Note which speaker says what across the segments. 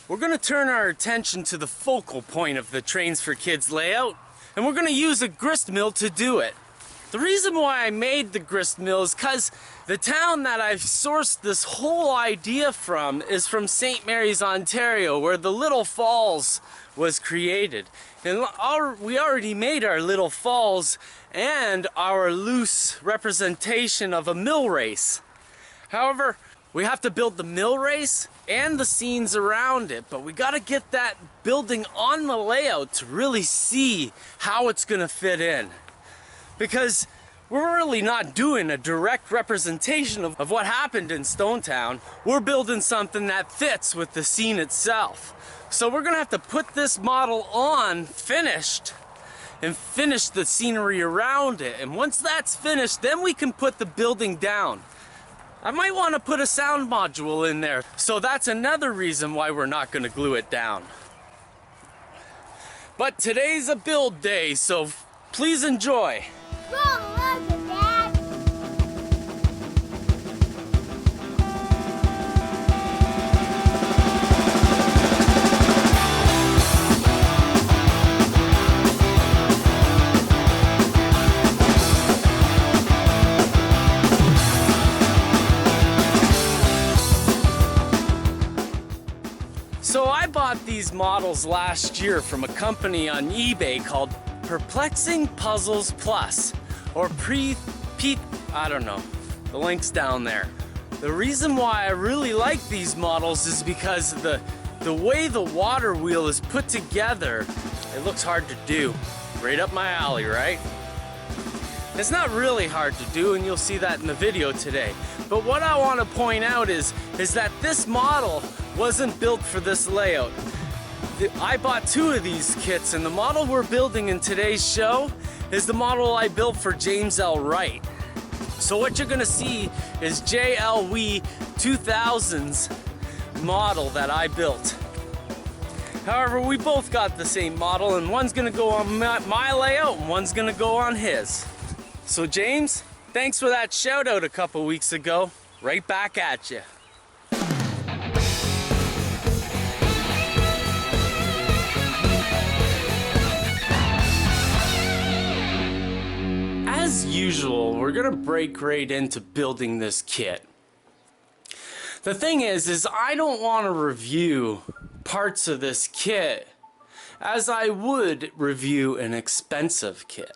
Speaker 1: we're going to turn our attention to the focal point of the Trains for Kids layout, and we're going to use a grist mill to do it. The reason why I made the grist mill is because the town that I've sourced this whole idea from is from St. Mary's, Ontario, where the Little Falls was created. And we already made our Little Falls and our loose representation of a mill race. However, we have to build the mill race and the scenes around it, but we got to get that building on the layout to really see how it's going to fit in. Because we're really not doing a direct representation of what happened in Stonetown. We're building something that fits with the scene itself. So we're gonna have to put this model on finished and finish the scenery around it. And once that's finished, then we can put the building down. I might want to put a sound module in there. So that's another reason why we're not gonna glue it down. But today's a build day, so please enjoy. So I bought these models last year from a company on eBay called Perplexing Puzzles Plus, or I don't know, the link's down there. The reason why I really like these models is because the way the water wheel is put together, it looks hard to do. Right up my alley, right? It's not really hard to do, and you'll see that in the video today. But what I want to point out is that this model wasn't built for this layout. I bought two of these kits, and the model we're building in today's show is the model I built for James L. Wright. So what you're gonna see is JLW 2000's model that I built. However, we both got the same model, and one's gonna go on my layout and one's gonna go on his. So James, thanks for that shout out a couple weeks ago. Right back at you. As usual, we're gonna break right into building this kit. The thing is I don't want to review parts of this kit as I would review an expensive kit.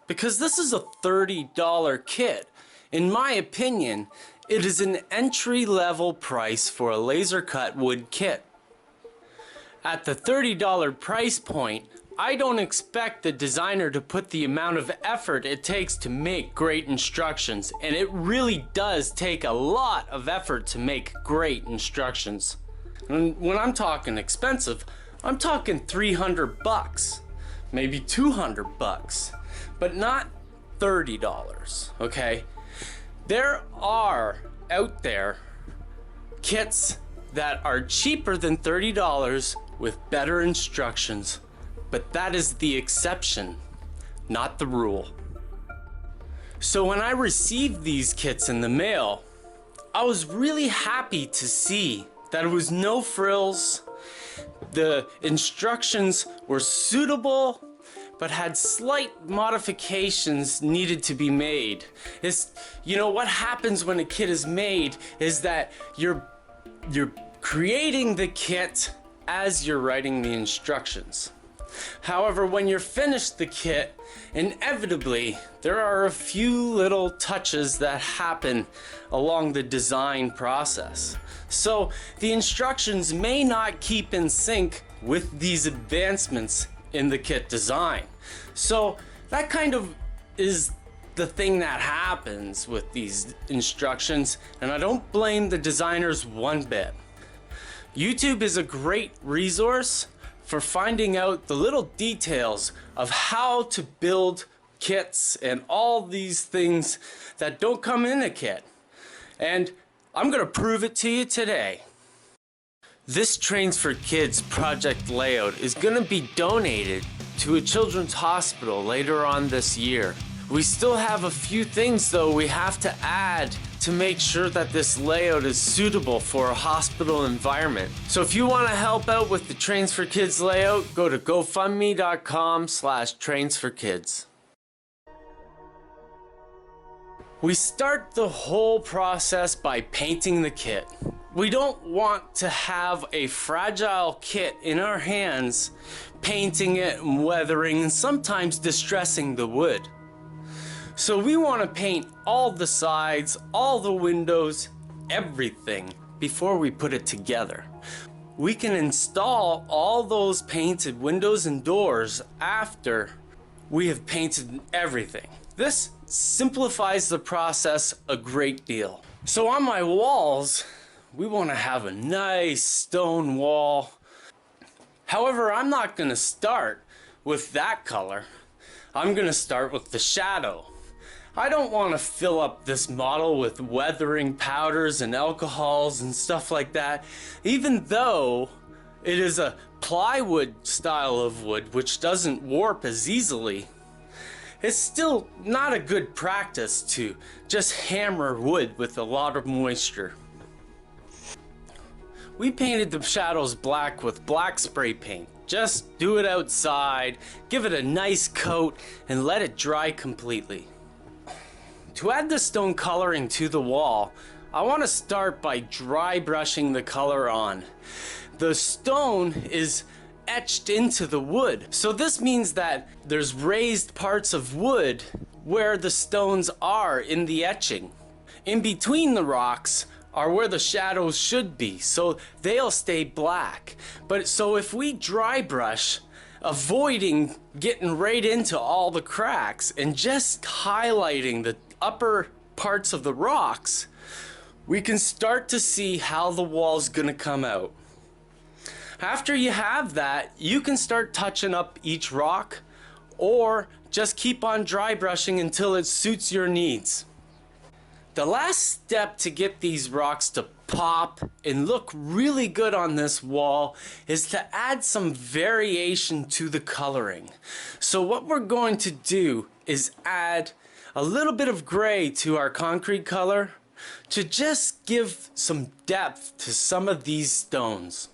Speaker 1: Because this is a $30 kit. In my opinion, it is an entry-level price for a laser cut wood kit. At the $30 price point, I don't expect the designer to put the amount of effort it takes to make great instructions, and it really does take a lot of effort to make great instructions. And when I'm talking expensive, I'm talking 300 bucks, maybe 200 bucks, but not $30, okay? There are out there kits that are cheaper than $30 with better instructions. But that is the exception, not the rule. So when I received these kits in the mail, I was really happy to see that it was no frills. The instructions were suitable, but had slight modifications needed to be made. You know, what happens when a kit is made is that you're creating the kit as you're writing the instructions. However, when you're finished the kit, inevitably there are a few little touches that happen along the design process. So the instructions may not keep in sync with these advancements in the kit design. So that kind of is the thing that happens with these instructions, and I don't blame the designers one bit. YouTube is a great resource for finding out the little details of how to build kits and all these things that don't come in a kit. And I'm gonna prove it to you today. This Trains for Kids project layout is gonna be donated to a children's hospital later on this year. We still have a few things though we have to add to make sure that this layout is suitable for a hospital environment. So if you want to help out with the Trains for Kids layout, go to gofundme.com/trainsforkids. We start the whole process by painting the kit. We don't want to have a fragile kit in our hands, painting it and weathering and sometimes distressing the wood. So we want to paint all the sides, all the windows, everything before we put it together. We can install all those painted windows and doors after we have painted everything. This simplifies the process a great deal. So on my walls, we want to have a nice stone wall. However, I'm not going to start with that color. I'm going to start with the shadow. I don't want to fill up this model with weathering powders and alcohols and stuff like that. Even though it is a plywood style of wood which doesn't warp as easily, it's still not a good practice to just hammer wood with a lot of moisture. We painted the shadows black with black spray paint. Just do it outside, give it a nice coat, and let it dry completely. To add the stone coloring to the wall, I want to start by dry brushing the color on. The stone is etched into the wood, so this means that there's raised parts of wood where the stones are in the etching. In between the rocks are where the shadows should be, so they'll stay black. But so if we dry brush, avoiding getting right into all the cracks and just highlighting the upper parts of the rocks, we can start to see how the wall's gonna come out. After you have that, you can start touching up each rock or just keep on dry brushing until it suits your needs. The last step to get these rocks to pop and look really good on this wall is to add some variation to the coloring. So what we're going to do is add a little bit of gray to our concrete color to just give some depth to some of these stones.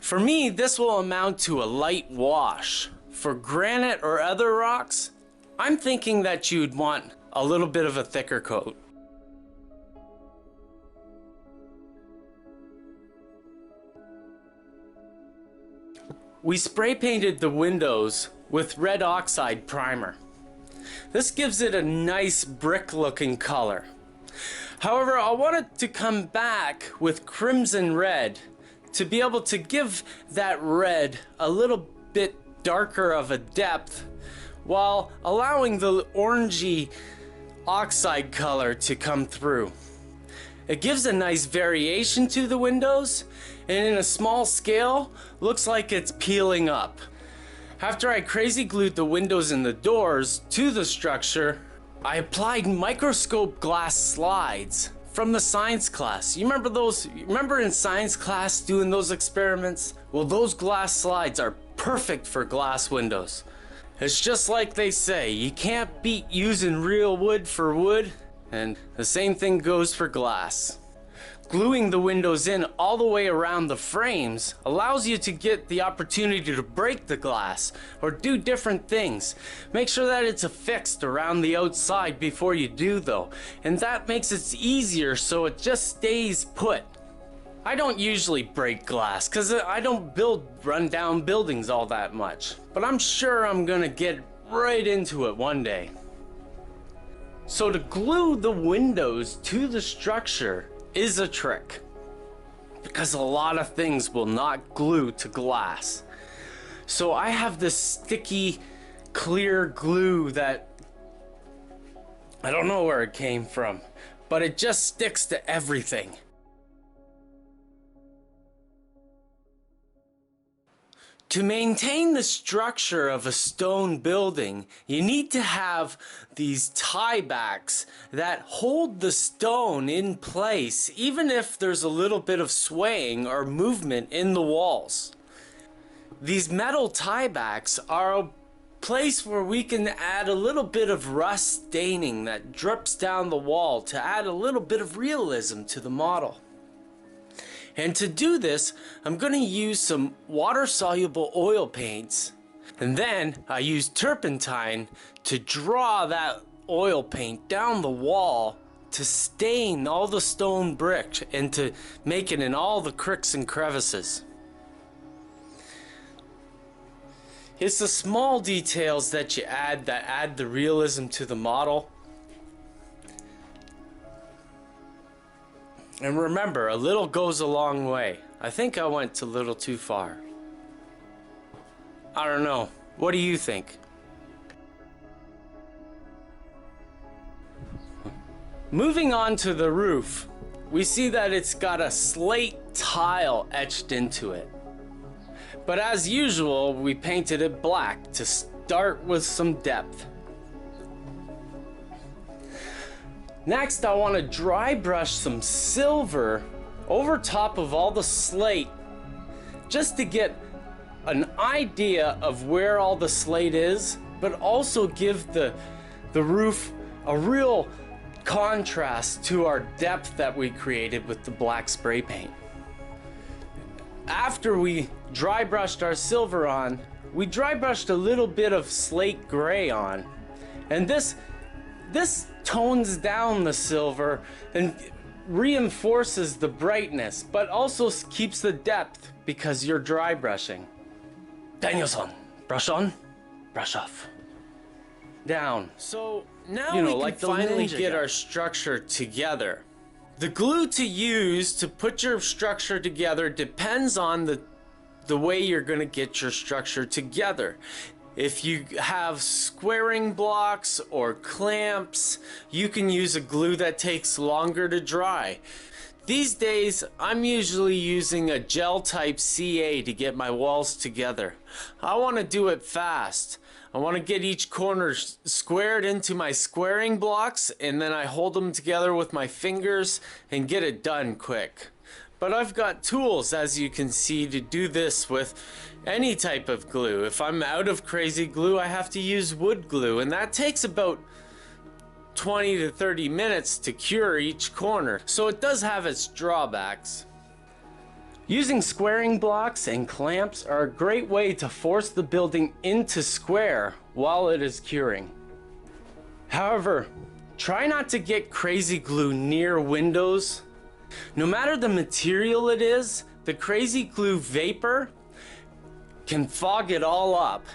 Speaker 1: For me, this will amount to a light wash. For granite or other rocks, I'm thinking that you'd want a little bit of a thicker coat. We spray painted the windows with red oxide primer. This gives it a nice brick looking color. However, I wanted to come back with crimson red to be able to give that red a little bit darker of a depth while allowing the orangey oxide color to come through. It gives a nice variation to the windows, and in a small scale looks like it's peeling up. After I crazy glued the windows and the doors to the structure, I applied microscope glass slides from the science class. You remember those? You remember in science class doing those experiments? Well, those glass slides are perfect for glass windows. It's just like they say, you can't beat using real wood for wood, and the same thing goes for glass. Gluing the windows in all the way around the frames allows you to get the opportunity to break the glass or do different things. Make sure that it's affixed around the outside before you do though, and that makes it easier so it just stays put. I don't usually break glass because I don't build rundown buildings all that much, but I'm sure I'm gonna get right into it one day. So to glue the windows to the structure is a trick, because a lot of things will not glue to glass. So I have this sticky clear glue that I don't know where it came from, but it just sticks to everything. To maintain the structure of a stone building, you need to have these tiebacks that hold the stone in place, even if there's a little bit of swaying or movement in the walls. These metal tiebacks are place where we can add a little bit of rust staining that drips down the wall to add a little bit of realism to the model. And to do this, I'm going to use some water-soluble oil paints, and then I use turpentine to draw that oil paint down the wall to stain all the stone brick and to make it in all the cracks and crevices. It's the small details that you add that add the realism to the model. And remember, a little goes a long way. I think I went a little too far. I don't know. What do you think? Moving on to the roof, we see that it's got a slate tile etched into it. But as usual, we painted it black to start with some depth. Next, I want to dry brush some silver over top of all the slate just to get an idea of where all the slate is, but also give the roof a real contrast to our depth that we created with the black spray paint. After we dry brushed our silver on, we dry brushed a little bit of slate gray on, and this tones down the silver and reinforces the brightness, but also keeps the depth because you're dry brushing. Danielson, brush on, brush off, down. So now we can finally get our structure together. The glue to use to put your structure together depends on the way you're going to get your structure together. If you have squaring blocks or clamps, you can use a glue that takes longer to dry. These days, I'm usually using a gel type CA to get my walls together. I want to do it fast. I want to get each corner squared into my squaring blocks, and then I hold them together with my fingers and get it done quick. But I've got tools, as you can see, to do this with any type of glue. If I'm out of crazy glue, I have to use wood glue, and that takes about 20 to 30 minutes to cure each corner. So it does have its drawbacks. Using squaring blocks and clamps are a great way to force the building into square while it is curing. However, try not to get crazy glue near windows. No matter the material it is, the crazy glue vapor can fog it all up.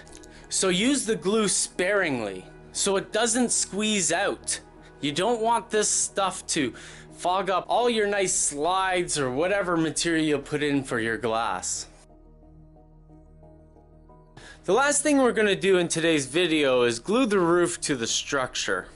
Speaker 1: So use the glue sparingly so it doesn't squeeze out. You don't want this stuff to fog up all your nice slides or whatever material you put in for your glass. The last thing we're going to do in today's video is glue the roof to the structure.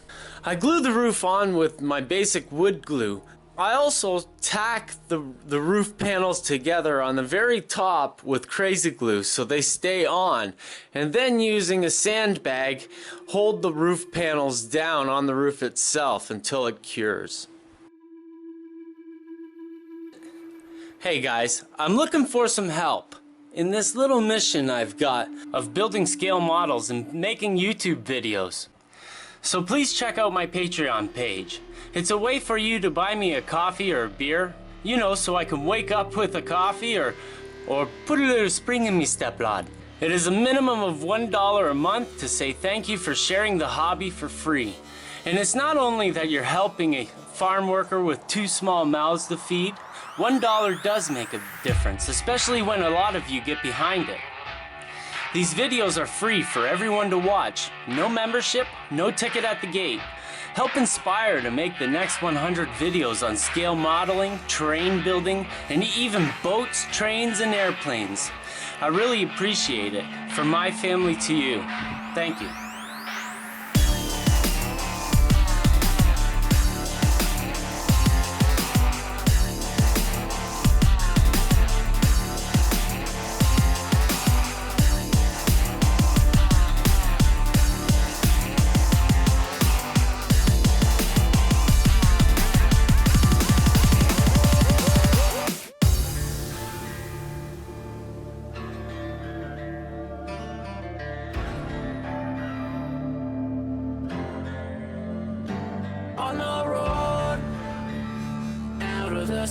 Speaker 1: I glue the roof on with my basic wood glue. I also tack the roof panels together on the very top with crazy glue so they stay on, and then using a sandbag hold the roof panels down on the roof itself until it cures. Hey guys, I'm looking for some help in this little mission I've got of building scale models and making YouTube videos. So please check out my Patreon page. It's a way for you to buy me a coffee or a beer, you know, so I can wake up with a coffee or put a little spring in me step, lad. It is a minimum of $1 a month to say thank you for sharing the hobby for free. And it's not only that you're helping a farm worker with 2 small mouths to feed. $1 does make a difference, especially when a lot of you get behind it. These videos are free for everyone to watch. No membership, no ticket at the gate. Help inspire to make the next 100 videos on scale modeling, terrain building, and even boats, trains, and airplanes. I really appreciate it. From my family to you. Thank you.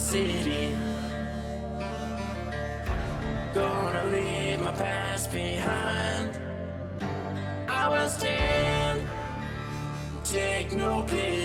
Speaker 2: city. Gonna leave my past behind. I will stand, take no pity.